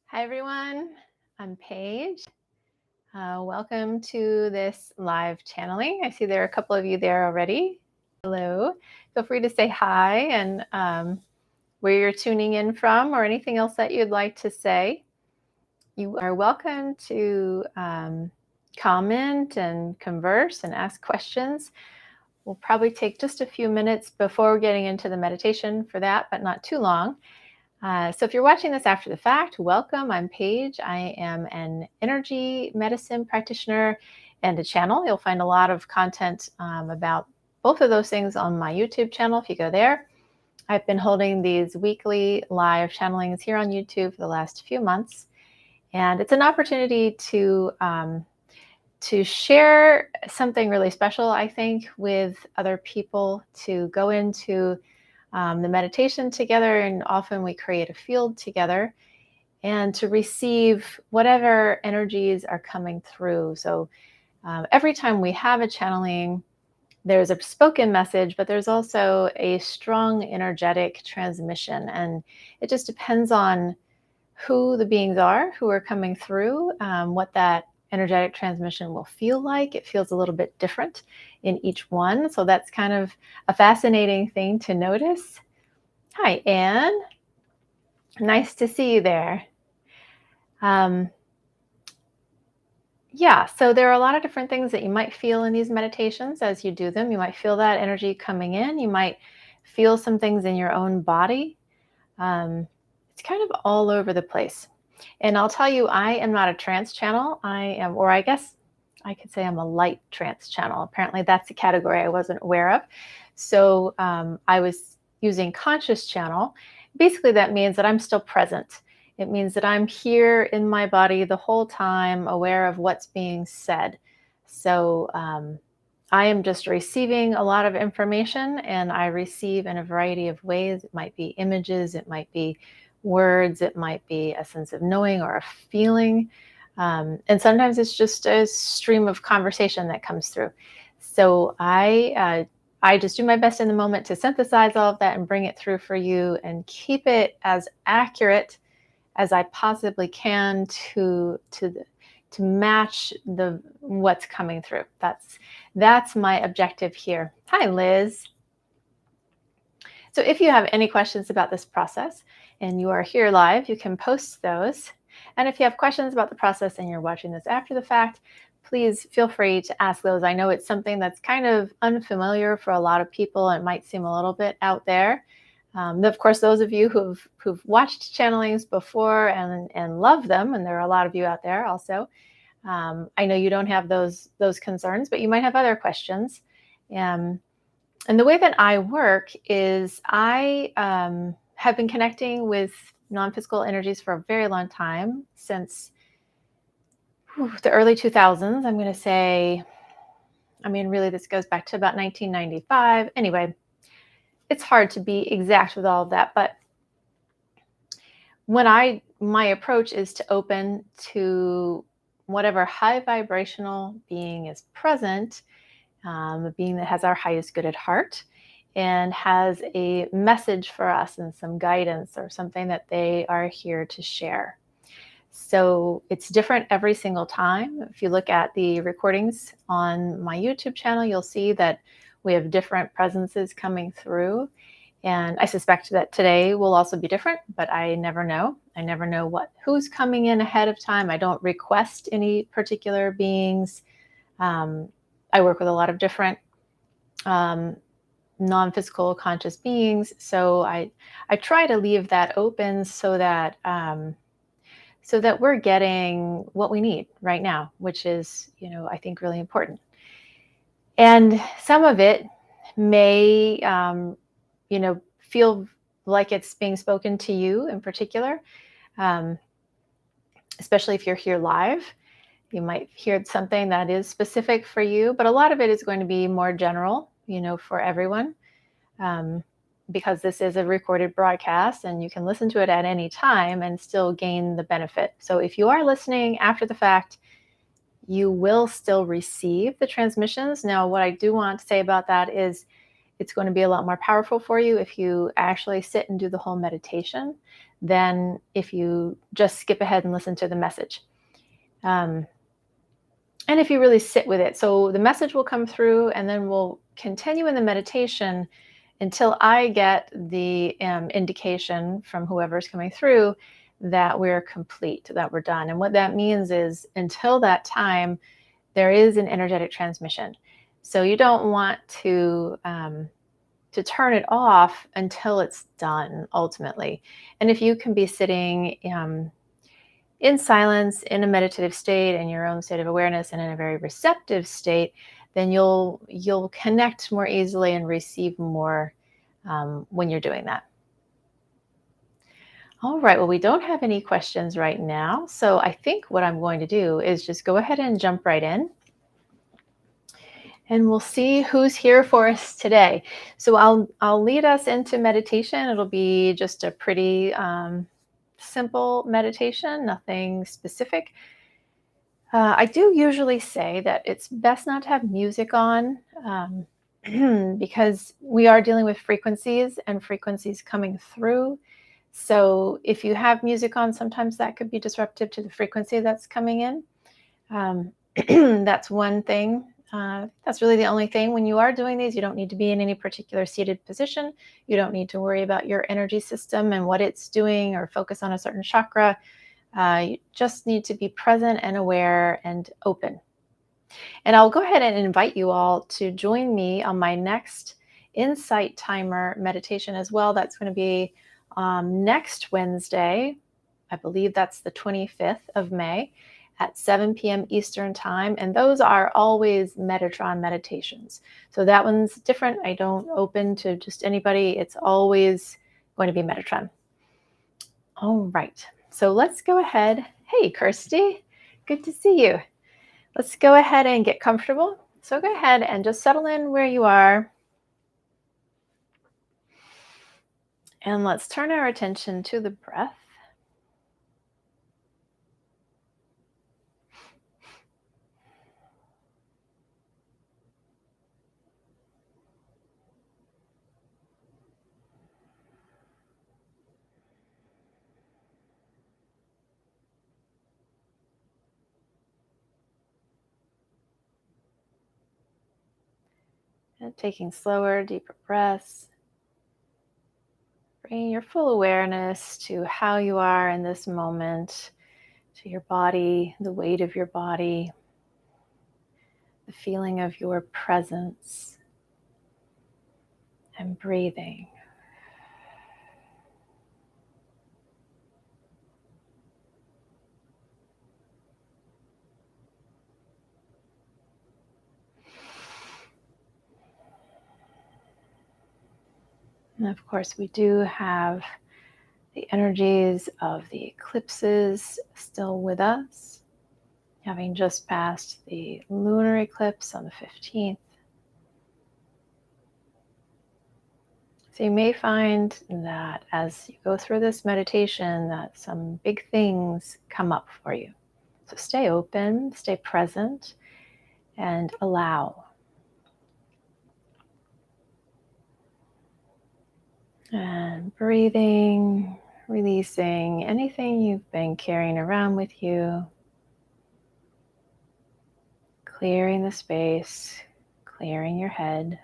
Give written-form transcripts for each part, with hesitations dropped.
Hi, everyone. I'm Paige. Welcome to this live channeling. I see there are a couple of you there already. Hello. Feel free to say hi and where you're tuning in from or anything else that you'd like to say. You are welcome to comment and converse and ask questions. We'll probably take just a few minutes before getting into the meditation for that, but not too long. So if you're watching this after the fact, welcome. I'm Paige. I am an energy medicine practitioner and a channel. You'll find a lot of content about both of those things on my YouTube channel if you go there. I've been holding these weekly live channelings here on YouTube for the last few months. And it's an opportunity to share something really special, I think, with other people, to go into the meditation together, and often we create a field together, and to receive whatever energies are coming through. So every time we have a channeling, there's a spoken message, but there's also a strong energetic transmission, and it just depends on who the beings are who are coming through, what that energetic transmission will feel like. It feels a little bit different in each one. So that's kind of a fascinating thing to notice. Hi, Anne. Nice to see you there. Yeah, so there are a lot of different things that you might feel in these meditations as you do them. You might feel that energy coming in. You might feel some things in your own body. It's kind of all over the place. And I'll tell you, I am not a trance channel. I am, or I guess I could say I'm a light trance channel. Apparently that's a category I wasn't aware of. So I was using conscious channel. Basically that means that I'm still present. It means that I'm here in my body the whole time, aware of what's being said. So I am just receiving a lot of information, and I receive in a variety of ways. It might be images, it might be words, it might be a sense of knowing or a feeling. And sometimes it's just a stream of conversation that comes through. So I just do my best in the moment to synthesize all of that and bring it through for you and keep it as accurate as I possibly can to match what's coming through. That's my objective here. Hi, Liz. So if you have any questions about this process and you are here live, you can post those. And if you have questions about the process and you're watching this after the fact, please feel free to ask those. I know it's something that's kind of unfamiliar for a lot of people. It might seem a little bit out there. Of course, those of you who've watched channelings before and love them, and there are a lot of you out there also, I know you don't have those concerns, but you might have other questions. And the way that I work is I have been connecting with non-physical energies for a very long time, since the early 2000s. I'm going to say, I mean, really, this goes back to about 1995. Anyway, it's hard to be exact with all of that, but my approach is to open to whatever high vibrational being is present, a being that has our highest good at heart and has a message for us and some guidance or something that they are here to share. So it's different every single time. If you look at the recordings on my YouTube channel, you'll see that we have different presences coming through. And I suspect that today will also be different, but I never know. I never know who's coming in ahead of time. I don't request any particular beings. I work with a lot of different non-physical conscious beings. So I try to leave that open so that we're getting what we need right now, which is, I think really important. And some of it may, feel like it's being spoken to you in particular, especially if you're here live. You might hear something that is specific for you, but a lot of it is going to be more general, for everyone, because this is a recorded broadcast and you can listen to it at any time and still gain the benefit. So if you are listening after the fact, you will still receive the transmissions. Now, what I do want to say about that is it's going to be a lot more powerful for you if you actually sit and do the whole meditation than if you just skip ahead and listen to the message. And if you really sit with it. So the message will come through, and then we'll continue in the meditation until I get the indication from whoever's coming through that we're complete, that we're done. And what that means is until that time, there is an energetic transmission. So you don't want to turn it off until it's done ultimately. And if you can be sitting in silence, in a meditative state, in your own state of awareness, and in a very receptive state, then you'll connect more easily and receive more when you're doing that. All right, well, we don't have any questions right now, so I think what I'm going to do is just go ahead and jump right in. And we'll see who's here for us today. So I'll lead us into meditation. It'll be just a pretty simple meditation, nothing specific. I do usually say that it's best not to have music on because we are dealing with frequencies and frequencies coming through. So if you have music on, sometimes that could be disruptive to the frequency that's coming in. That's one thing. That's really the only thing. When you are doing these, you don't need to be in any particular seated position. You don't need to worry about your energy system and what it's doing or focus on a certain chakra. You just need to be present and aware and open. And I'll go ahead and invite you all to join me on my next Insight Timer meditation as well. That's going to be next Wednesday. I believe that's the 25th of May at 7 p.m. Eastern Time. And those are always Metatron meditations. So that one's different. I don't open to just anybody. It's always going to be Metatron. All right. So let's go ahead. Hey, Kirsty. Good to see you. Let's go ahead and get comfortable. So go ahead and just settle in where you are. And let's turn our attention to the breath. And taking slower, deeper breaths. Bringing your full awareness to how you are in this moment, to your body, the weight of your body, the feeling of your presence, and breathing. And of course, we do have the energies of the eclipses still with us, having just passed the lunar eclipse on the 15th. So you may find that as you go through this meditation that some big things come up for you. So stay open, stay present, and allow. And breathing, releasing anything you've been carrying around with you. Clearing the space, clearing your head.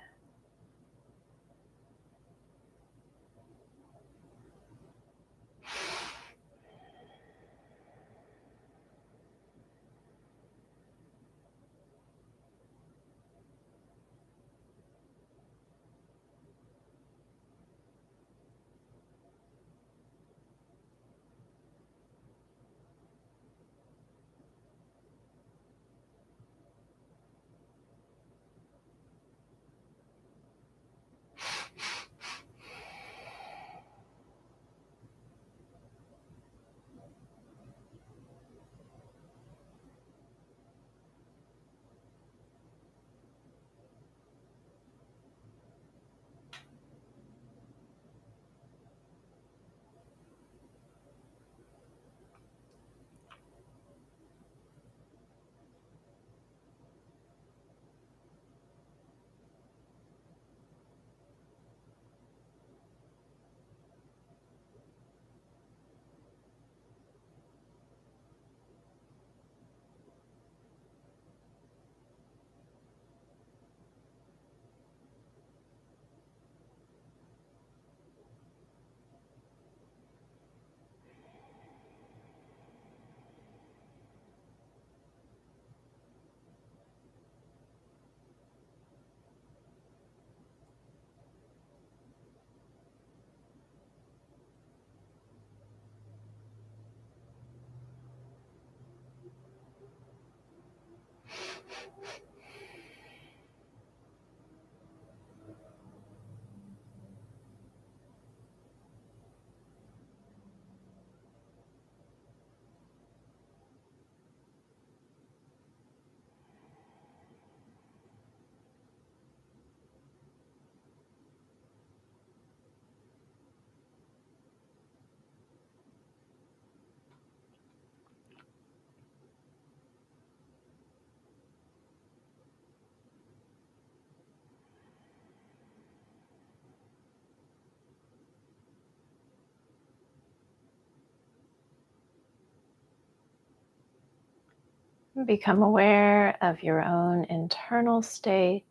Become aware of your own internal state,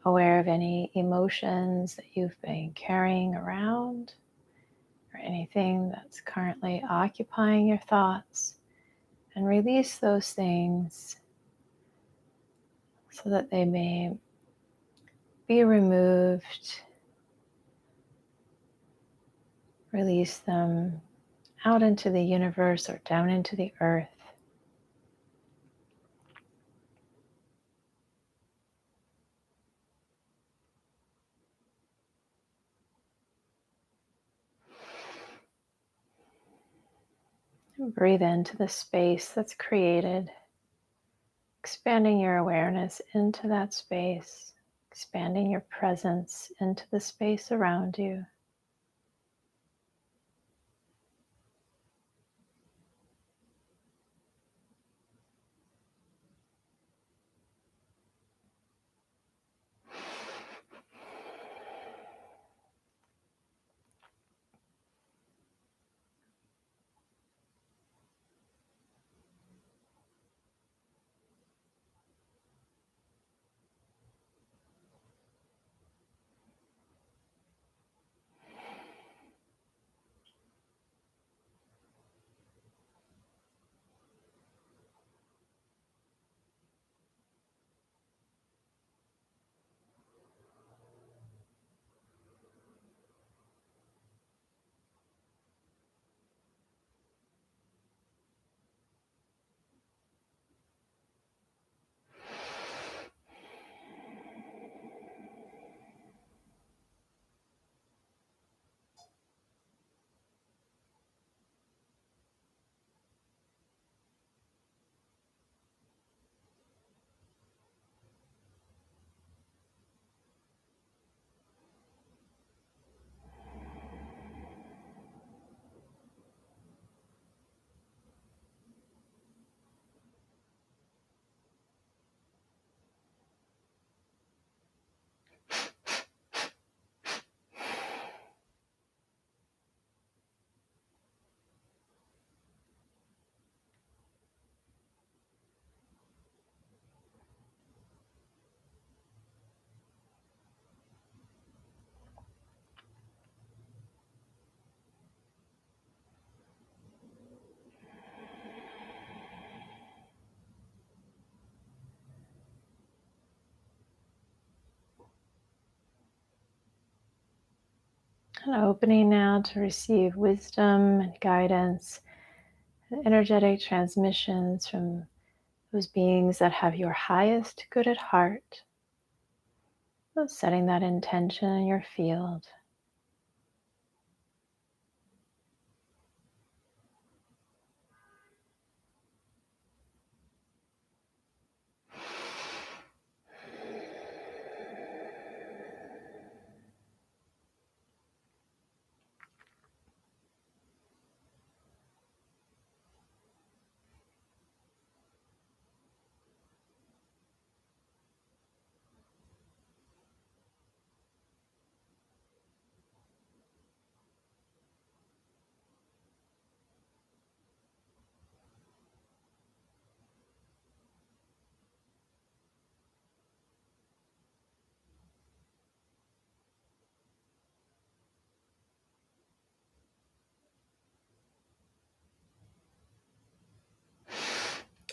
aware of any emotions that you've been carrying around or anything that's currently occupying your thoughts, and release those things so that they may be removed. Release them out into the universe or down into the earth. And breathe into the space that's created, expanding your awareness into that space, expanding your presence into the space around you. And opening now to receive wisdom and guidance and energetic transmissions from those beings that have your highest good at heart. So setting that intention in your field.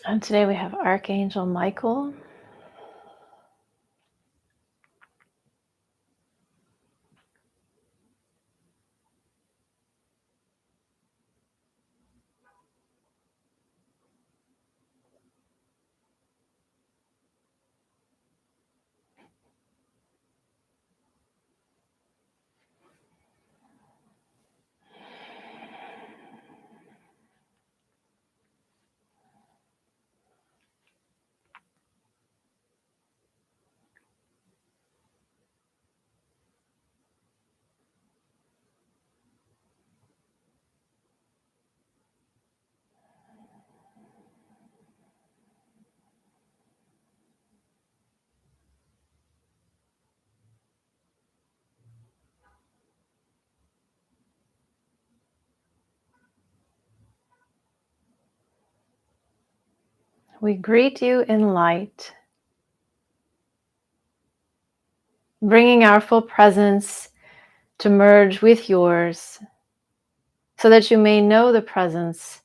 And today we have Archangel Michael. We greet you in light, bringing our full presence to merge with yours so that you may know the presence,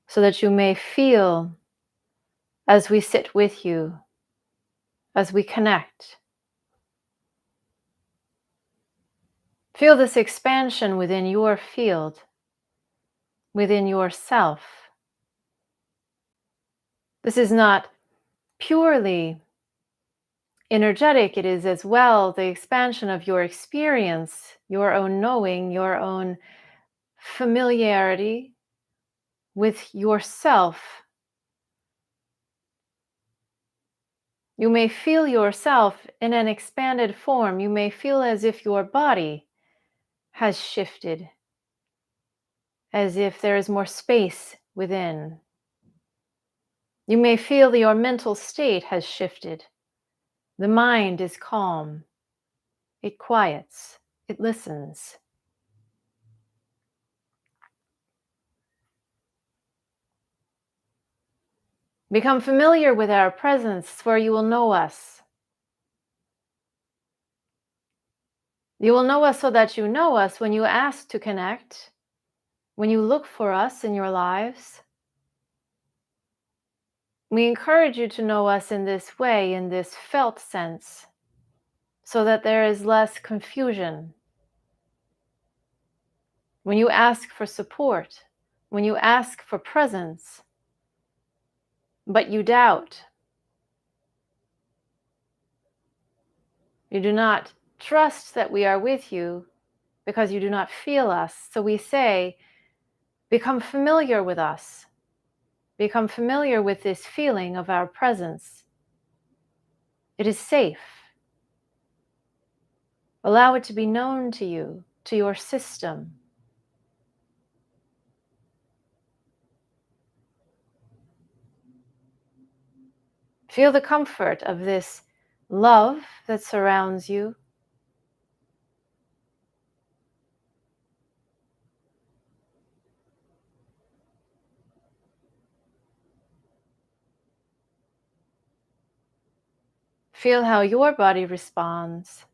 so that you may feel as we sit with you, as we connect. Feel this expansion within your field, within yourself. This is not purely energetic, it is as well the expansion of your experience, your own knowing, your own familiarity with yourself. You may feel yourself in an expanded form. You may feel as if your body has shifted, as if there is more space within. You may feel that your mental state has shifted. The mind is calm. It quiets. It listens. Become familiar with our presence, for you will know us. You will know us so that you know us when you ask to connect, when you look for us in your lives. We encourage you to know us in this way, in this felt sense, so that there is less confusion. When you ask for support, when you ask for presence, but you doubt, you do not trust that we are with you because you do not feel us. So we say, become familiar with us. Become familiar with this feeling of our presence. It is safe. Allow it to be known to you, to your system. Feel the comfort of this love that surrounds you. Feel how your body responds.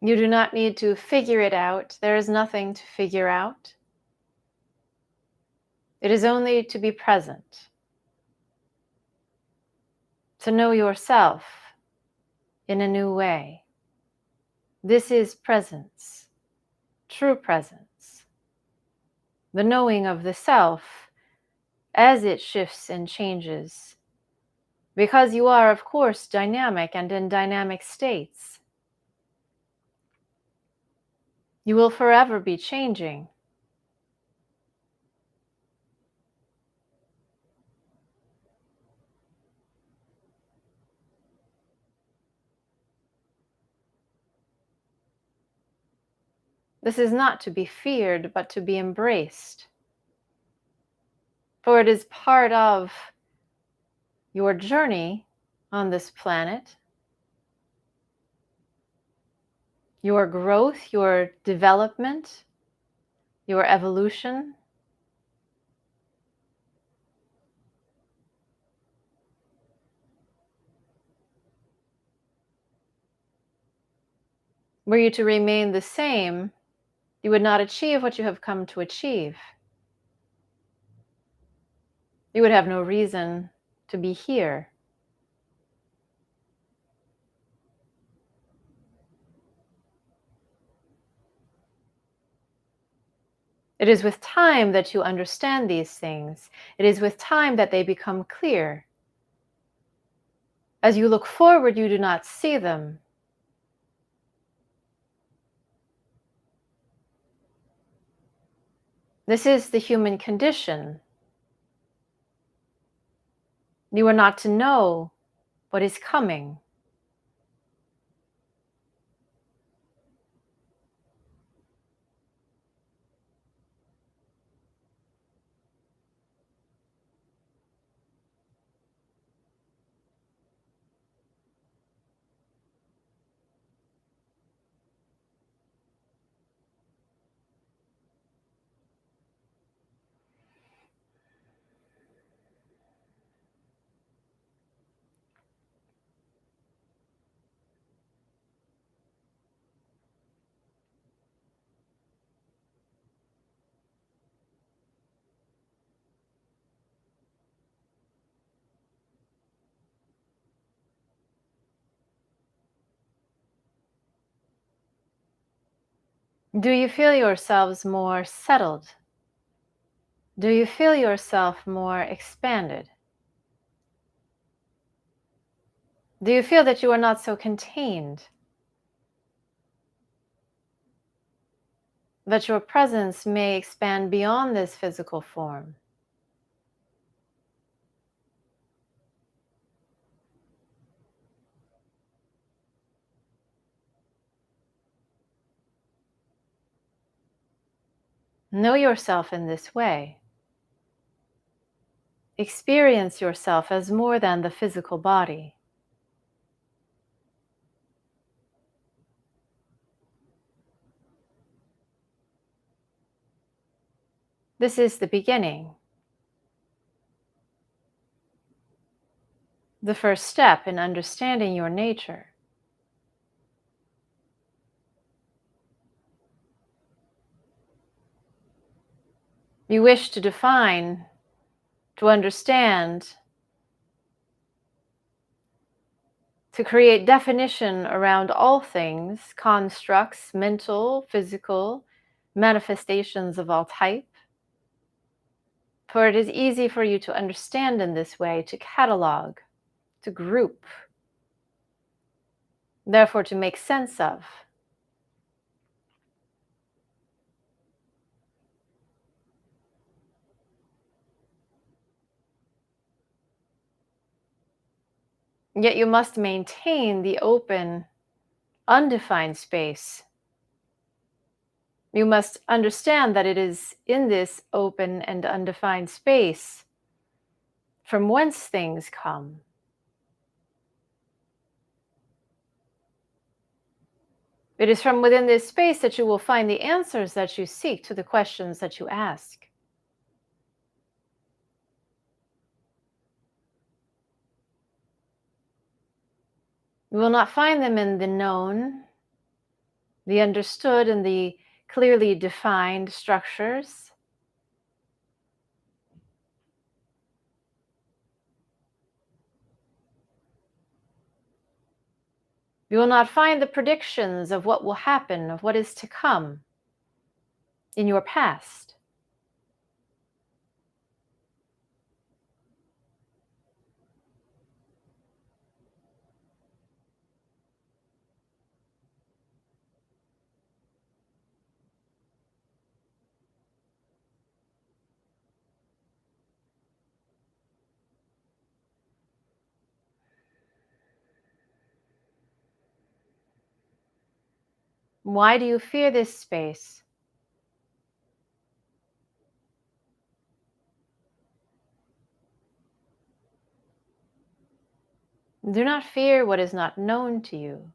You do not need to figure it out. There is nothing to figure out. It is only to be present, to know yourself in a new way. This is presence, true presence, the knowing of the self as it shifts and changes, because you are, of course, dynamic and in dynamic states. You will forever be changing. This is not to be feared, but to be embraced. For it is part of your journey on this planet, your growth, your development, your evolution. Were you to remain the same, you would not achieve what you have come to achieve. You would have no reason to be here. It is with time that you understand these things. It is with time that they become clear. As you look forward, you do not see them. This is the human condition. You are not to know what is coming. Do you feel yourselves more settled? Do you feel yourself more expanded? Do you feel that you are not so contained? That your presence may expand beyond this physical form? Know yourself in this way. Experience yourself as more than the physical body. This is the beginning, the first step in understanding your nature. You wish to define, to understand, to create definition around all things, constructs, mental, physical, manifestations of all type. For it is easy for you to understand in this way, to catalog, to group, therefore to make sense of. Yet you must maintain the open, undefined space. You must understand that it is in this open and undefined space from whence things come. It is from within this space that you will find the answers that you seek to the questions that you ask. You will not find them in the known, the understood, and the clearly defined structures. You will not find the predictions of what will happen, of what is to come in your past. Why do you fear this space? Do not fear what is not known to you.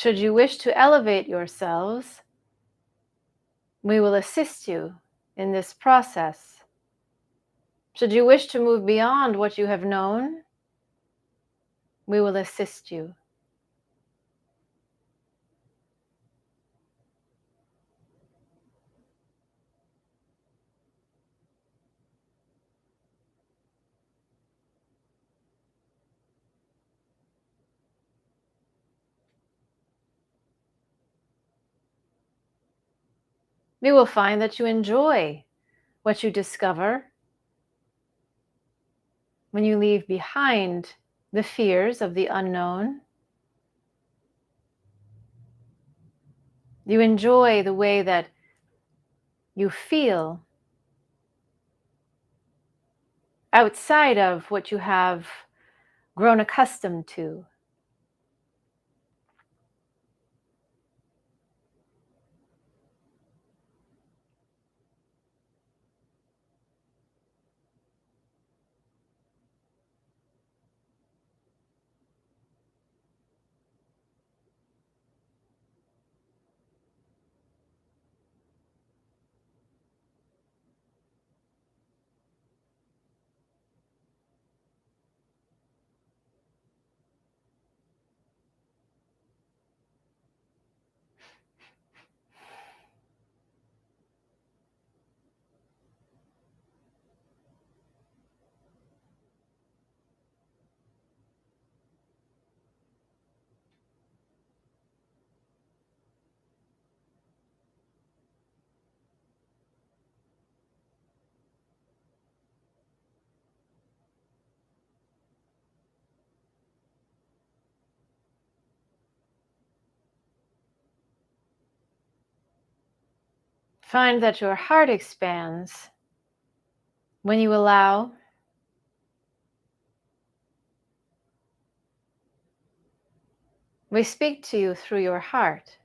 Should you wish to elevate yourselves, we will assist you in this process. Should you wish to move beyond what you have known, We will assist you. You will find that you enjoy what you discover when you leave behind the fears of the unknown. You enjoy the way that you feel outside of what you have grown accustomed to. Find that your heart expands when you allow we speak to you through your heart.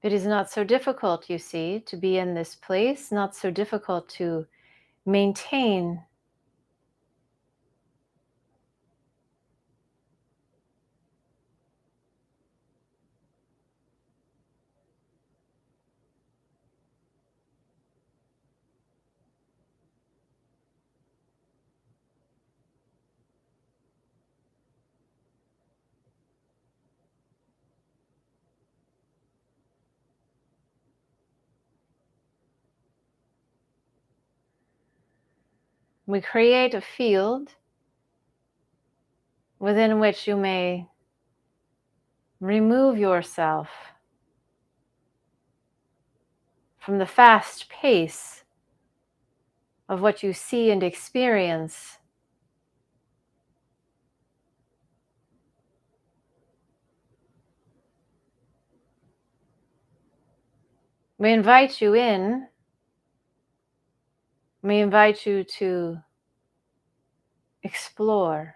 It is not so difficult, you see, to be in this place, not so difficult to maintain. We create a field within which you may remove yourself from the fast pace of what you see and experience. We invite you in. We invite you to explore.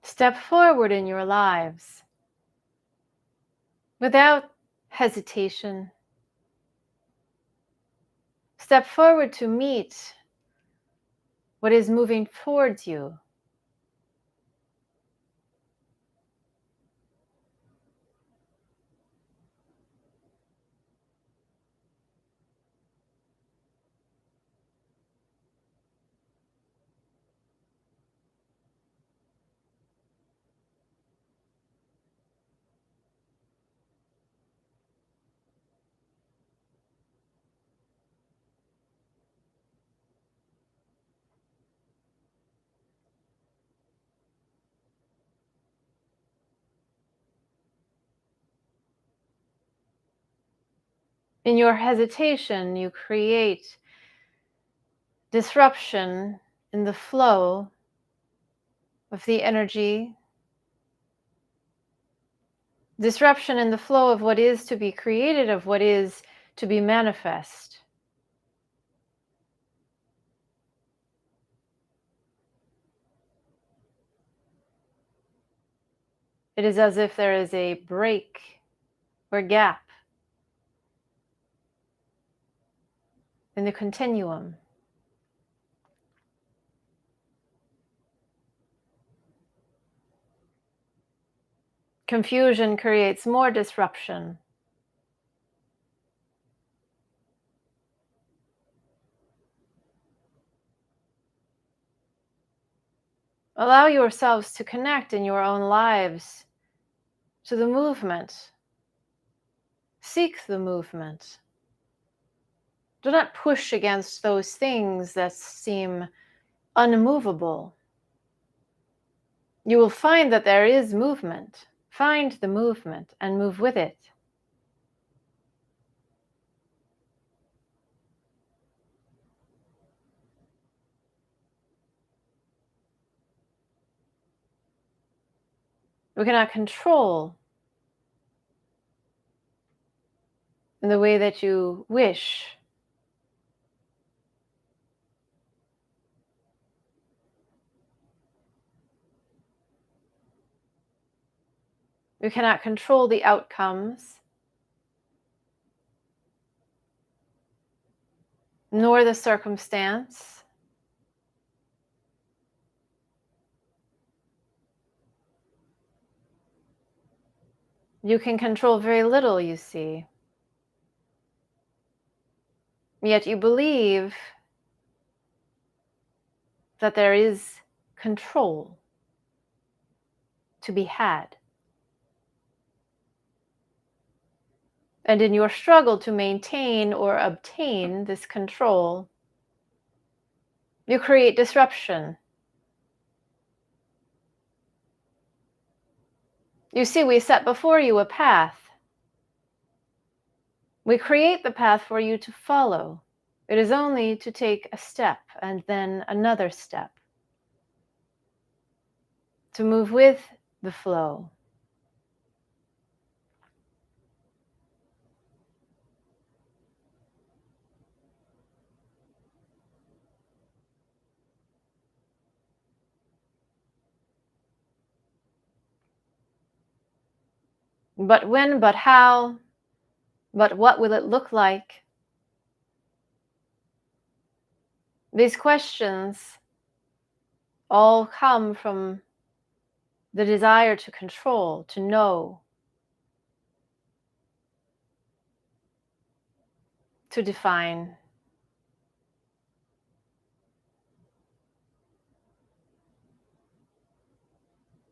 Step forward in your lives without hesitation. Step forward to meet what is moving towards you. In your hesitation, you create disruption in the flow of the energy, disruption in the flow of what is to be created, of what is to be manifest. It is as if there is a break or gap in the continuum. Confusion creates more disruption. Allow yourselves to connect in your own lives to the movement. Seek the movement. Do not push against those things that seem unmovable. You will find that there is movement. Find the movement and move with it. We cannot control in the way that you wish. You cannot control the outcomes, nor the circumstance. You can control very little, you see. Yet you believe that there is control to be had. And in your struggle to maintain or obtain this control, you create disruption. You see, we set before you a path. We create the path for you to follow. It is only to take a step and then another step, to move with the flow. But when, but how, but what will it look like? These questions all come from the desire to control, to know, to define.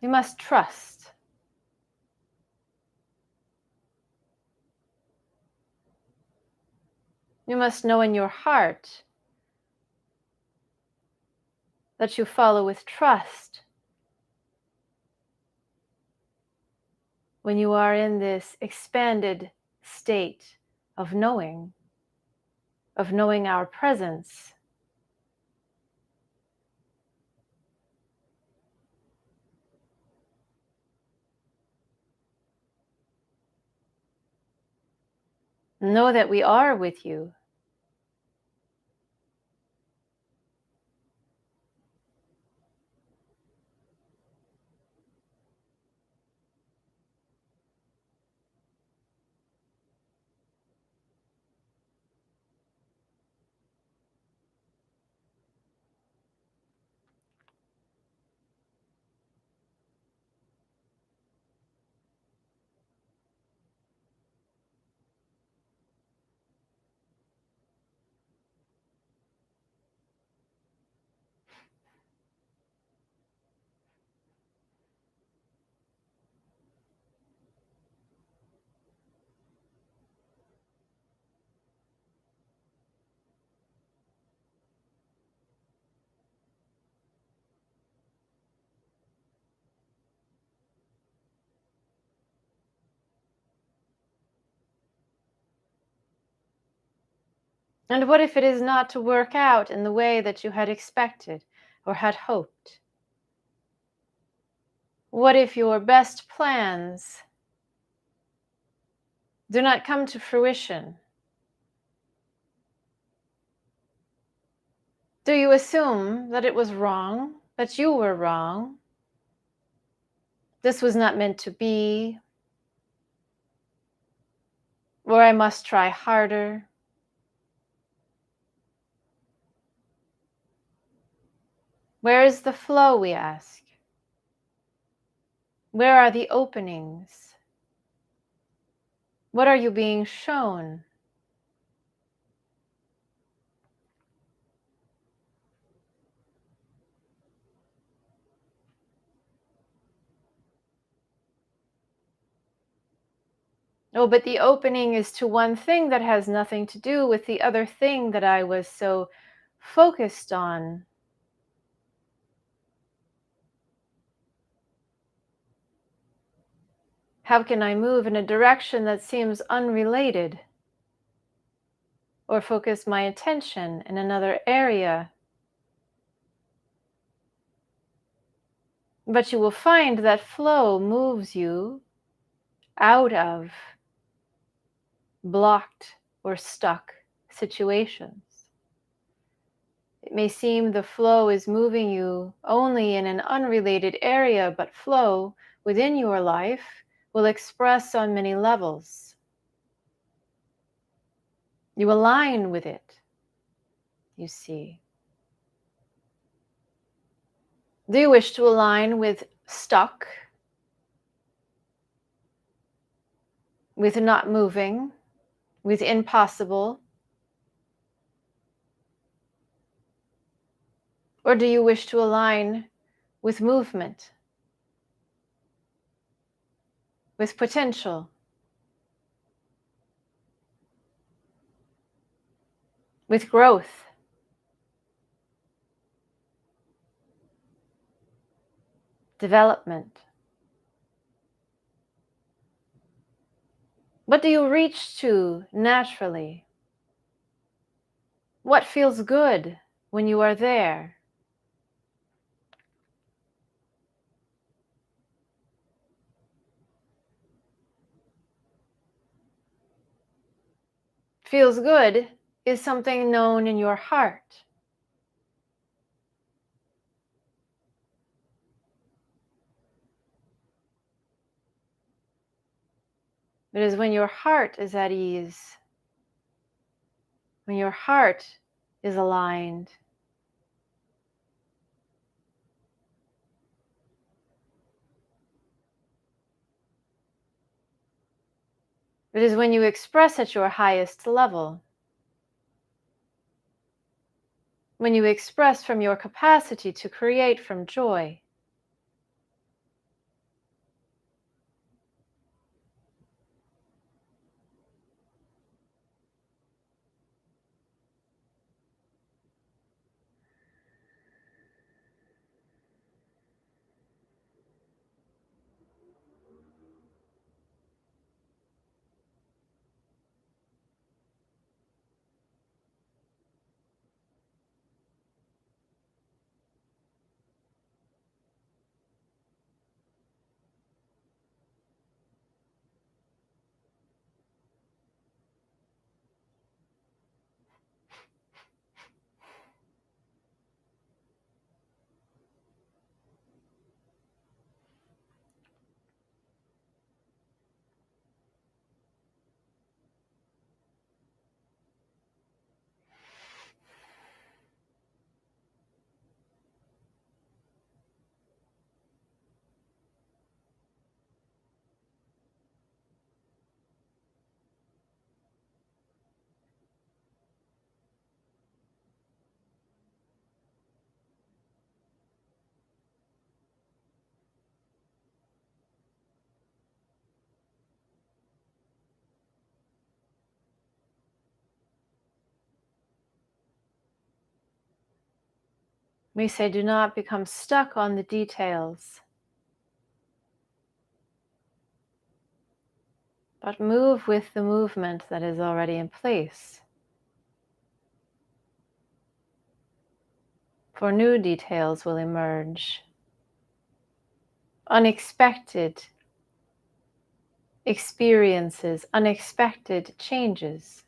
You must trust. You must know in your heart that you follow with trust when you are in this expanded state of knowing our presence. Know that we are with you. And what if it is not to work out in the way that you had expected or had hoped? What if your best plans do not come to fruition? Do you assume that it was wrong, that you were wrong? This was not meant to be, or I must try harder? Where is the flow, we ask? Where are the openings? What are you being shown? Oh, but the opening is to one thing that has nothing to do with the other thing that I was so focused on. How can I move in a direction that seems unrelated? Or focus my attention in another area? But you will find that flow moves you out of blocked or stuck situations. It may seem the flow is moving you only in an unrelated area, but flow within your life will express on many levels. You align with it, you see. Do you wish to align with stuck, with not moving, with impossible? Or do you wish to align with movement, with potential, with growth, development? What do you reach to naturally? What feels good when you are there? Feels good is something known in your heart. It is when your heart is at ease, when your heart is aligned. It is when you express at your highest level, when you express from your capacity to create from joy. We say, do not become stuck on the details, but move with the movement that is already in place. for new details will emerge. Unexpected experiences, unexpected changes.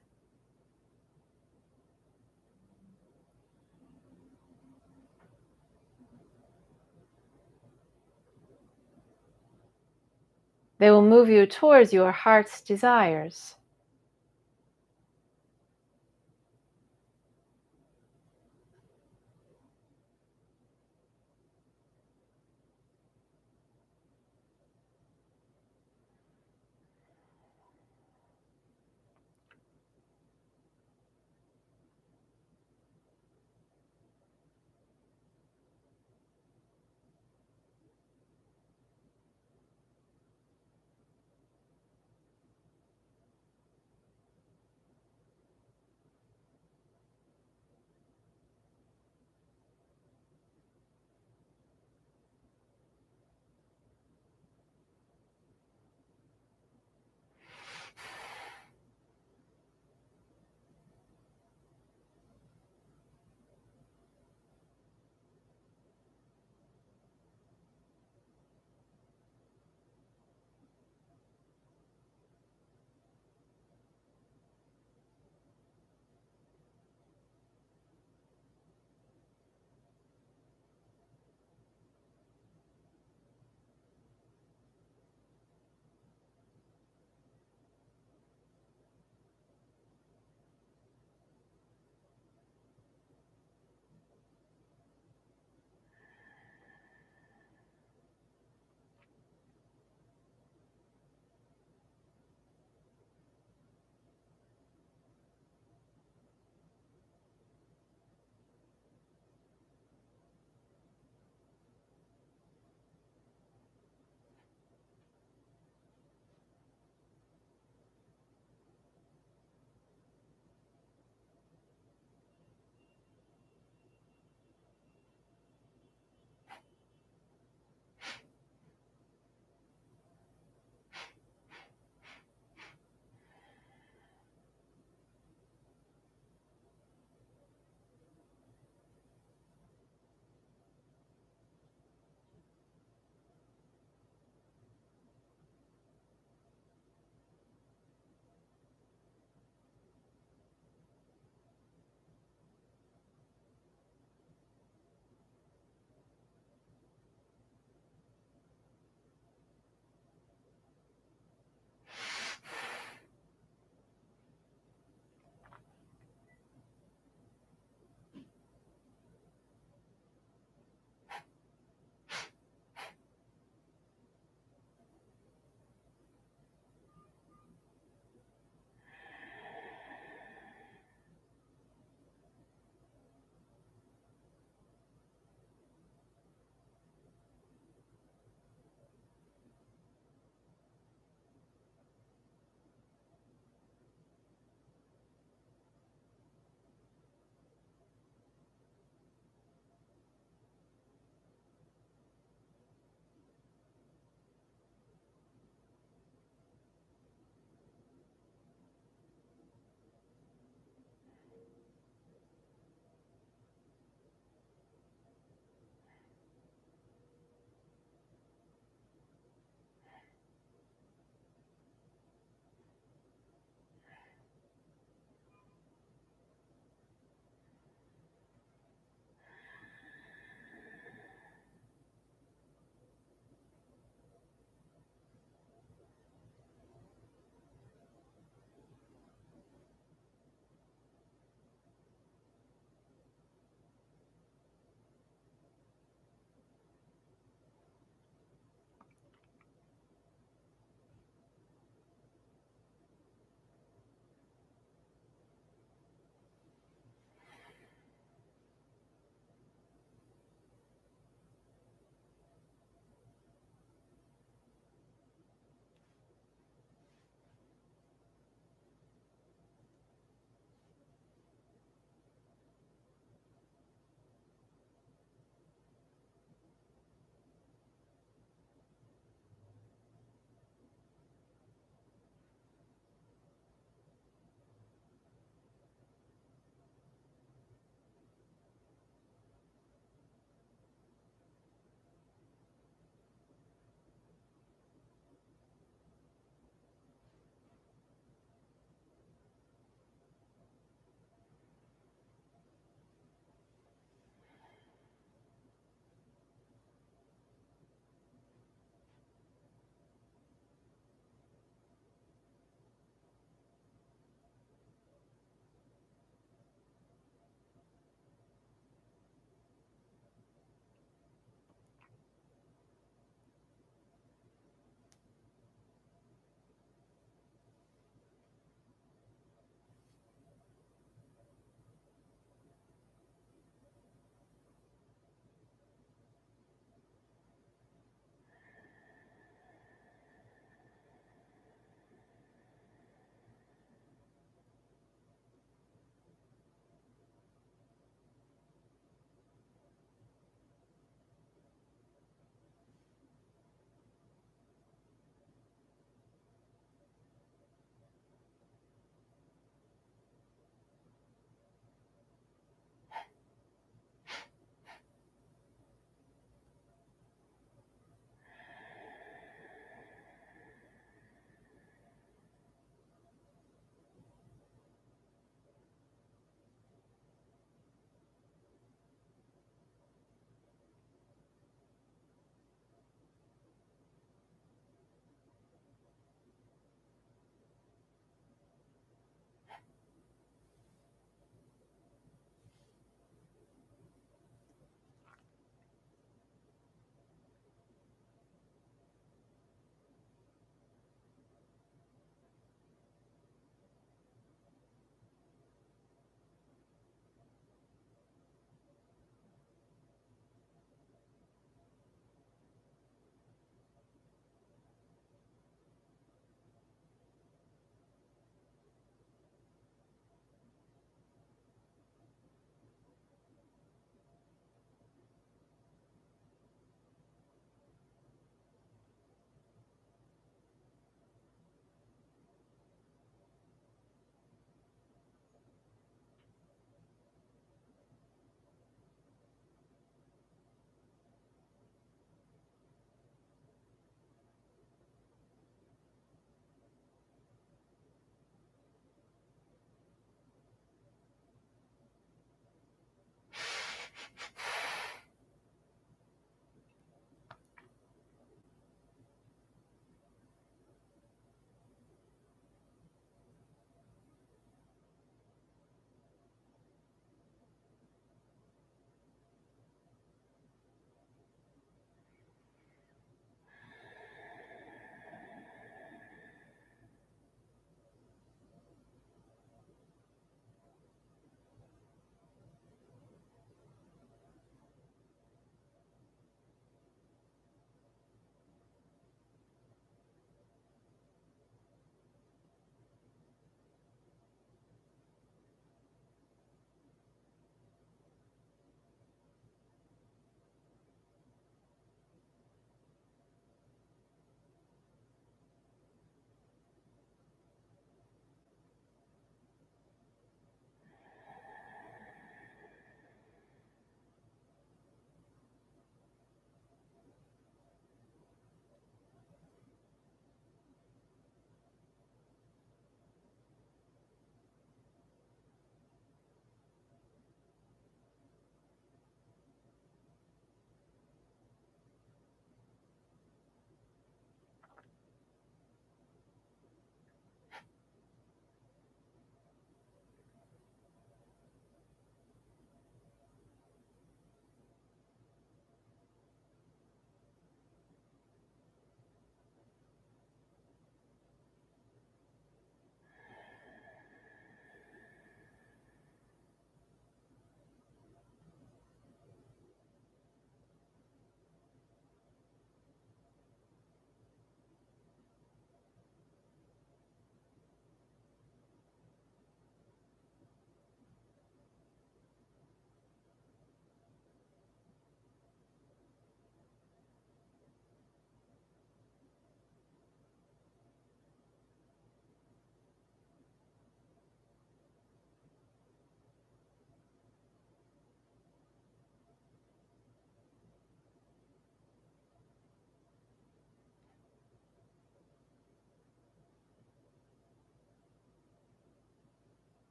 They will move you towards your heart's desires.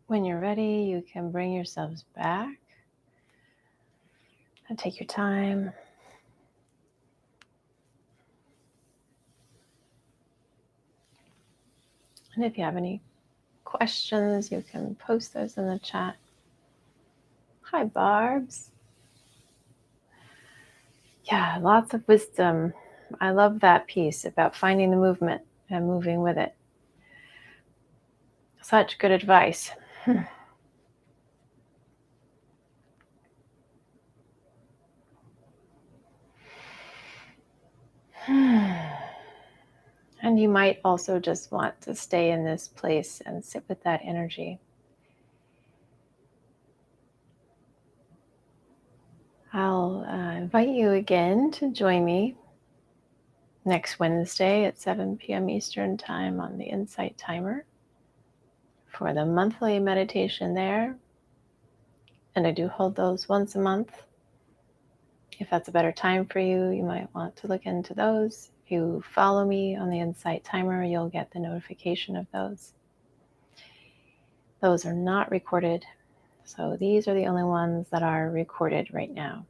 When you're ready, you can bring yourselves back and take your time. And if you have any questions, you can post those in the chat. Hi, Barbs. Yeah, lots of wisdom. I love that piece about finding the movement and moving with it. Such good advice. And you might also just want to stay in this place and sit with that energy. I'll invite you again to join me next Wednesday at 7 p.m. Eastern Time on the Insight Timer for the monthly meditation there. And I do hold those once a month. If that's a better time for you, you might want to look into those. If you follow me on the Insight Timer, you'll get the notification of those. Those are not recorded, so these are the only ones that are recorded right now.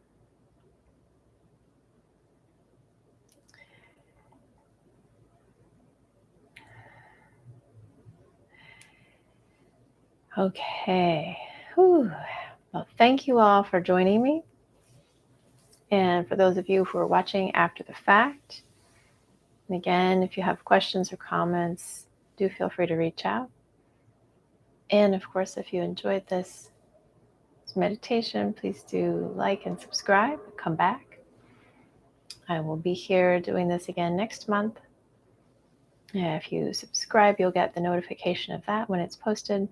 Okay. Whew. Well, thank you all for joining me. And for those of you who are watching after the fact, and again, if you have questions or comments, do feel free to reach out. And of course, if you enjoyed this meditation, please do like and subscribe. Come back. I will be here doing this again next month. If you subscribe, you'll get the notification of that when it's posted.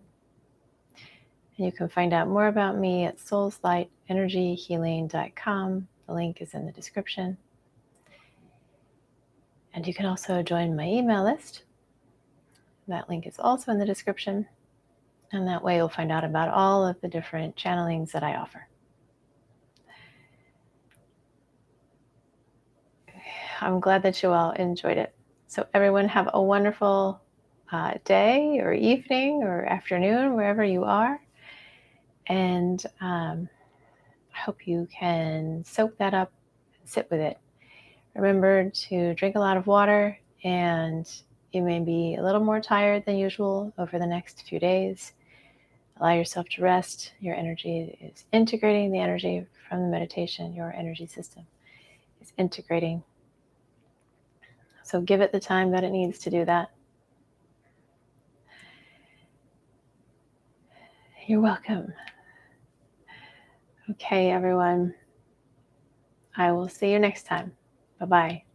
And you can find out more about me at soulslightenergyhealing.com. The link is in the description. And you can also join my email list. That link is also in the description. And that way you'll find out about all of the different channelings that I offer. I'm glad that you all enjoyed it. So everyone have a wonderful day or evening or afternoon, wherever you are. And I hope you can soak that up and sit with it. Remember to drink a lot of water, and you may be a little more tired than usual over the next few days. Allow yourself to rest. Your energy is integrating the energy from the meditation. Your energy system is integrating. So give it the time that it needs to do that. You're welcome. Okay, everyone. I will see you next time. Bye-bye.